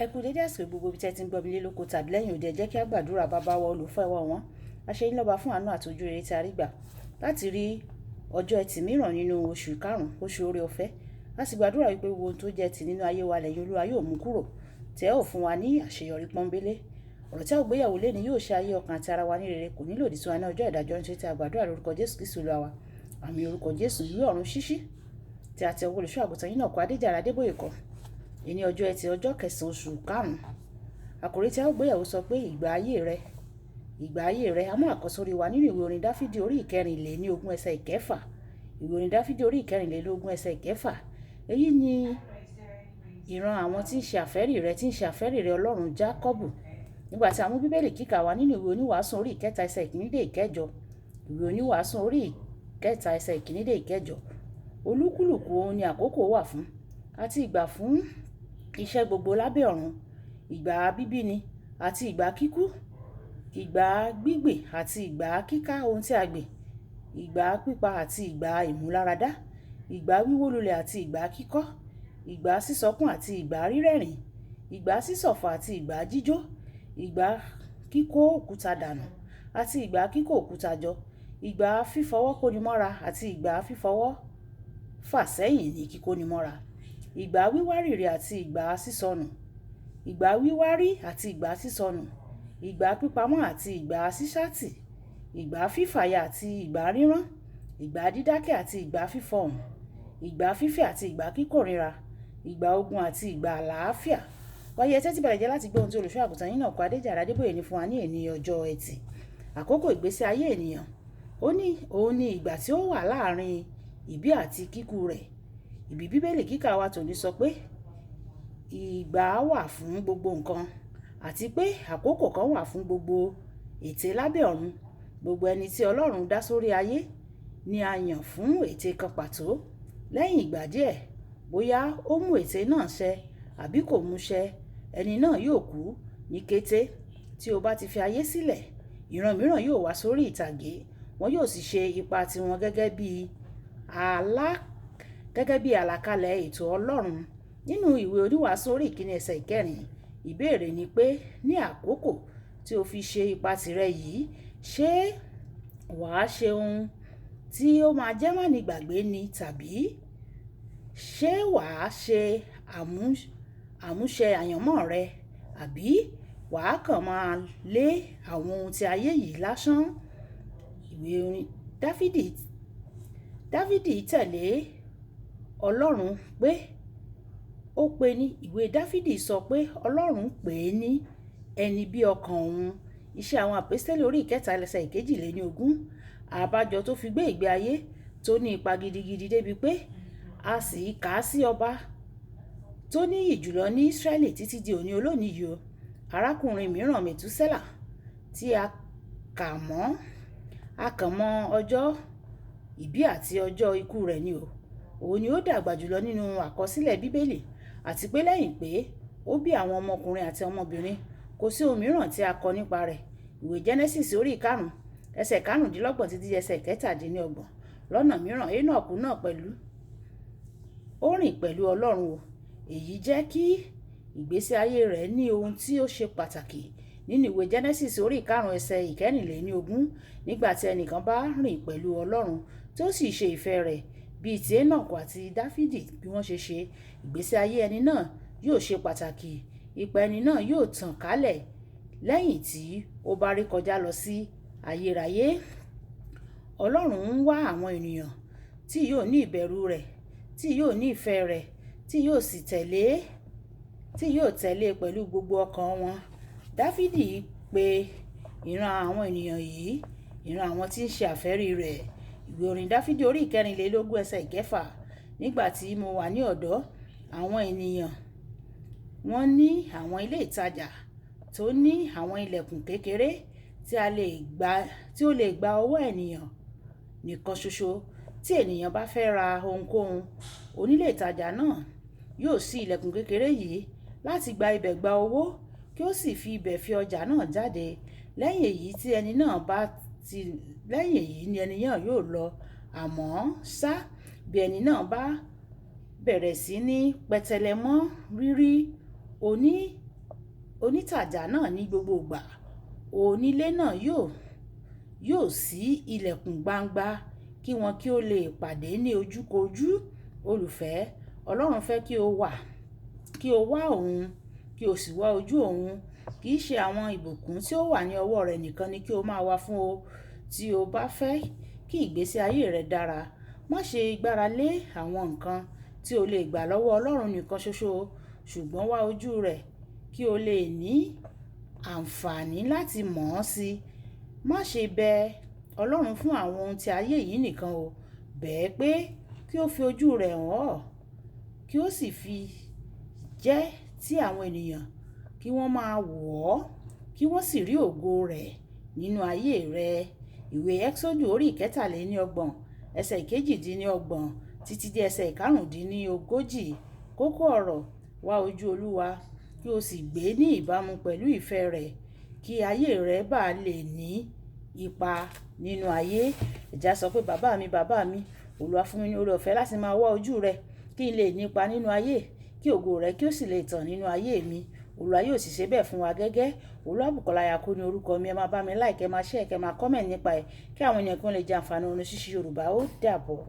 Ẹ kú dédé àsìkò gbogbo ibi tí ẹ ti ń gbọ́ mi lé lóko tàbí lẹ́yìn òde, ẹ jẹ́ kí a gbàdúrà. Bàbá wa olùfẹ́ wa wọn, a ṣe yín lọ́ba fún àánú àti ojú rere tí a rí gbà láti rí ọjọ́ ẹtì mìíràn nínú oṣù karùn-ún, oṣù oore ọ̀fẹ́. A sì gbàdúrà wípé gbogbo ohun tó jẹ́ ti nínú ayé wa lẹ́yìn Olúwa yóò mú kúrò, tẹ́ ò fún wa ní àṣeyọrí pọ́nbélé. Ọ̀rọ̀ tí a ò gbéyàwó lé ní yóò ṣe ayé ọkàn àti ara wa ní rere, kò ní lòdì sí wa ní ọjọ́ ìdájọ́. Nítorí tí a gbàdúrà lórúkọ Jésù Kristi Olúwa wa. Àmín. Orúkọ Jésù. Ìwé ọ̀run ṣíṣí tí a tẹ ọwọ́ olùṣọ́ àgùntàn yín náà kọ Adéjàre Adébóyè kọ. Èní ọjọ́ ẹtì, ọjọ́ kẹsàn-án oṣù karùn-ún. Àkòrí tí a ó gbéyàwó sọ pé ìgbà ayé rẹ, ìgbà ayé rẹ. A mú àkọ́sórí wa nínú ìwé orin Dáfídì orí ìkẹrìnlélógún ẹsẹ̀ ìkẹfà. Ìwé orin Dáfídì orí ìkẹrìnlélógún ẹsẹ̀ ìkẹfà. Èyí ni ìran àwọn tí ń ṣe àfẹ́rí rẹ, tí ń ṣe àfẹ́rí rẹ, Ọlọ́run Jákọ́bù. Nígbà tí a mú Bíbélì kíkà wa nínú ìwé oníwàásù orí ìkẹta ẹsẹ̀ ìkíní dé ìkẹjọ. Ìwé oníwàásù orí ìkẹta ẹsẹ̀ ìkíní dé ìkẹjọ. Olúkúlùkù ohun ni àkókò wà fún, àti ìgbà fún iṣẹ́ gbogbo lábẹ́ ọ̀run. Ìgbà bíbí ni àti ìgbà kíkú, ìgbà gbígbìn àti ìgbà kíká ohun tí a gbìn, ìgbà pípa àti ìgbà ìmúláradá, ìgbà wíwó lulẹ̀ àti ìgbà kíkọ́, ìgbà sísọkún àti ìgbà rírẹ́rìn, ìgbà sísọ̀fọ̀ àti ìgbà jíjó, ìgbà kíkó òkúta dànù àti ìgbà kíkó òkúta jọ, ìgbà fífọwọ́ kónimọ́ra àti ìgbà fífọwọ́ fà sẹ́yìn ní kíkónimọ́ra, ìgbà wíwárìrì àti ìgbà sísọnù, ìgbà wíwárí àti ìgbà sísọnù, ìgbà pípamọ́ àti ìgbà sísátì, ìgbà fífàya àti ìgbà rírán, ìgbà dídákẹ́ àti ìgbà fífọhùn, ìgbà fífẹ́ àti ìgbà kíkórìíra, ìgbà ogun àti ìgbà àlàáfíà. Wáyé tẹ́tí bẹ̀rẹ̀ jẹ́ láti gbọ́ ohun tí olùṣọ́ àgùntàn yín náà kọ Adéjàre Adébóyè ní fún wa ní èní ọjọ́ ẹtì. Àkókò ìgbésí ayé ènìyàn. Òun ni ìgbà tí ó wà láàrin ìbí àti kíkú rẹ̀. Ìbí Bíbélì kíkà wa tòní sọ pé ìgbà wà fún gbogbo nǹkan, àti pé àkókò kan wà fún gbogbo ète lábẹ́ ọ̀run. Gbogbo ẹni tí Ọlọ́run dá sórí ayé ni a yàn fún ète kan pàtó. Lẹ́yìn ìgbà díẹ̀, bóyá ó mú ète náà ṣẹ àbí kò mú ṣẹ, ẹni náà yóò kú ní kété. Tí o bá ti fi ayé sílẹ̀, ìran mìíràn yóò wá sórí ìtàgé. Wọn yóò sì ṣe ipa tiwọn gẹ́gẹ́ bí àlàkalẹ̀ ètò Ọlọ́run. Nínú ìwé oníwàásù orí ìkíní ẹsẹ̀ ìkẹrin, ìbéèrè ni pé ní àkókò tí o fi ṣe ipa tirẹ̀ yìí, ṣé wàá ṣe ohun tí ó máa jẹ́ mánigbàgbé ni, tàbí ṣé wàá ṣe àmúṣe àyànmọ́ rẹ, àbí wàá kàn máa lé àwọn ohun tí ayé yìí lásán? Ìwé orin Dáfídì tẹ̀lé Ọlọ́run pé ó pe ní ìwé Dáfídì sọ pé Ọlọ́run pè é ní ẹni bí ọkàn òun. Iṣẹ́ àwọn àpọ́stélì orí ìkẹta ẹsẹ̀ ìkejìléníogún. Àbájọ tó fi gbé ìgbé ayé tó ní ipa gidigidi débi pé a sì kà á sí ọba tó níyì jùlọ ní Ísírẹ́lì títí di òní olónìí yìí. Arákùnrin mìíràn Mètúsẹ́là tí a kàn mọ́ ọjọ́ ìbí àti ọjọ́ ikú rẹ̀ ni o. Òun ni ó dàgbà jùlọ nínú àkọsílẹ̀ Bíbélì, àti pé lẹ́yìn pé ó bí àwọn ọmọkùnrin àti ọmọbìnrin, kò sí ohun mìíràn tí a kọ nípa rẹ̀. Ìwé Genesis orí ìkarùn ẹsẹ̀ karùndínlọ́gbọ̀n títí di ẹsẹ̀ kẹtàdínlọ́gbọ̀n. Lọ́nà mìíràn, Énọ́kù náà ó rìn pẹ̀lú Ọlọ́run o. Èyí jẹ́ kí ìgbésí ayé rẹ̀ ní ohun tí ó ṣe pàtàkì. Nínú ìwé Genesis orí ìkarùn ẹsẹ̀ ìkẹrìnléníogún, nígbà tí ẹnìkan bá rìn pẹ̀lú Ọlọ́run tó sì ṣe ìfẹ́ rẹ̀ bíi ti Énọ́kù àti Dáfídì bí wọ́n ṣe ṣe, ìgbésí ayé ẹni náà yóò ṣe pàtàkì. Ipa ẹni náà yóò tàn kálẹ̀ lẹ́yìn tí ó bá rí kọjá lọ sí ayérayé. Ọlọ́run ń wá àwọn ènìyàn tí yóò ní ìbẹ̀rù rẹ̀, tí yóò ní ìfẹ́ rẹ̀, tí yóò sì tẹ̀lé pẹ̀lú gbogbo ọkàn wọn. Dáfídì pe ìran àwọn ènìyàn yìí, ìran àwọn tí ń ṣe àfẹ́rí rẹ̀. Ìwé orin Dáfídì orí ìkẹrìnlélógún ẹsẹ̀ ìkẹfà. Nígbà tí mo wà ní ọ̀dọ́, àwọn ènìyàn wọ́n ní àwọn ilé ìtajà tó ní àwọn ilẹ̀kùn kékeré tí ó lè gba owó ènìyàn nìkan ṣoṣo. Tí ènìyàn bá fẹ́ ra ohunkóhun, onílé ìtajà náà yóò ṣí ilẹ̀kùn kékeré yìí láti gba ibẹ̀ gba owó, kí ó sì fi ibẹ̀ fi ọjà náà jáde. Lẹ́yìn èyí ni ẹni náà yóò lọ. Àmọ́ ṣá, bí ẹni náà bá bẹ̀rẹ̀ sí ní pẹtẹlẹ mọ́ rírí onítàjà náà ní gbogbo ìgbà, onílé náà yóò ṣí ilẹ̀kùn gbangba kí wọn kí ó lè pàdé ní ojúkojú. Olùfẹ́, Ọlọ́run fẹ́ kí o wá òun, kí o sì wá ojú òun. Kì í ṣe àwọn ìbùkún tí ó wà ní ọwọ́ rẹ̀ nìkan ni kí o máa wá fún o. Tí o bá fẹ́ kí ìgbésí ayé rẹ dára, má ṣe gbára lé àwọn nǹkan tí o lè gbà lọ́wọ́ Ọlọ́run nìkan ṣoṣo, ṣùgbọ́n wá ojú rẹ̀ kí o lè ní àǹfààní láti mọ̀ ọ́n sí. Má ṣe bẹ Ọlọ́run fún àwọn ohun tí ayé yìí nìkan o. Bẹ̀ẹ́ pé kí ó fi ojú rẹ̀ hàn ọ́, kí ó sì fi jẹ́ tí àwọn ènìyàn kí wọ́n máa wò ọ́, kí wọ́n sì rí ògo rẹ̀ nínú ayé rẹ. Ìwé Ẹ́kísódù orí 23 ẹsẹ̀ 28 títí dé ẹsẹ̀ 35. Kókó ọ̀rọ̀: wá ojú Olúwa kí o sì gbé ní ìbámu pẹ̀lú ìfẹ́ rẹ̀, kí ayé rẹ bá lè ní ipa nínú ayé. Ẹ jẹ́ á sọ pé bàbá mi, Olúwa fún mi ní oore ọ̀fẹ́ láti máa wá ojú rẹ kí n lè ní ipa nínú ayé, kí ògo rẹ kí ó sì lè tàn nínú ayé mi. Olúwa yóò sì ṣe bẹ́ẹ̀ fún wa gẹ́gẹ́. Olúwabùkọ́lá Ayako ní orúkọ mi. Ẹ máa bá mi like, ẹ máa share, ẹ máa comment nípa ẹ̀ kí àwọn ènìyàn kí wọ́n lè jẹ àǹfààní orin ṣíṣe Yorùbá. Ó dàbọ̀.